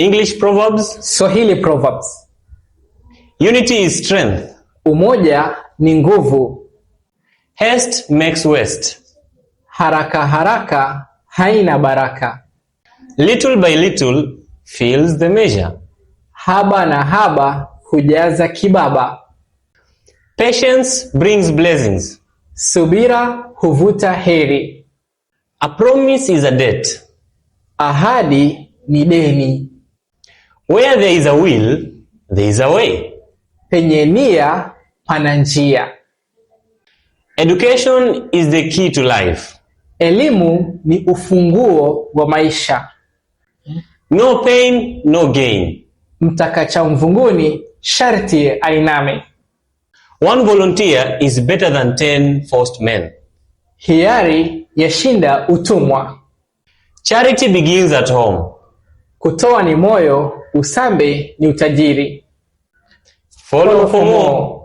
English proverbs. Swahili proverbs. Unity is strength. Umoja ni nguvu. Haste makes waste. Haraka haraka haina baraka. Little by little fills the measure. Haba na haba hujaza kibaba. Patience brings blessings. Subira huvuta heri. A promise is a debt. Ahadi ni deni. Where there is a will, there is a way. Penye nia pana njia. Education is the key to life. Elimu ni ufunguo wa maisha. No pain, no gain. Mtakacha mvunguni sharti ainame. One volunteer is better than 10 forced men. Hiari yashinda utumwa. Charity begins at home. Kutoa ni moyo, usambe ni utajiri. Follow for more.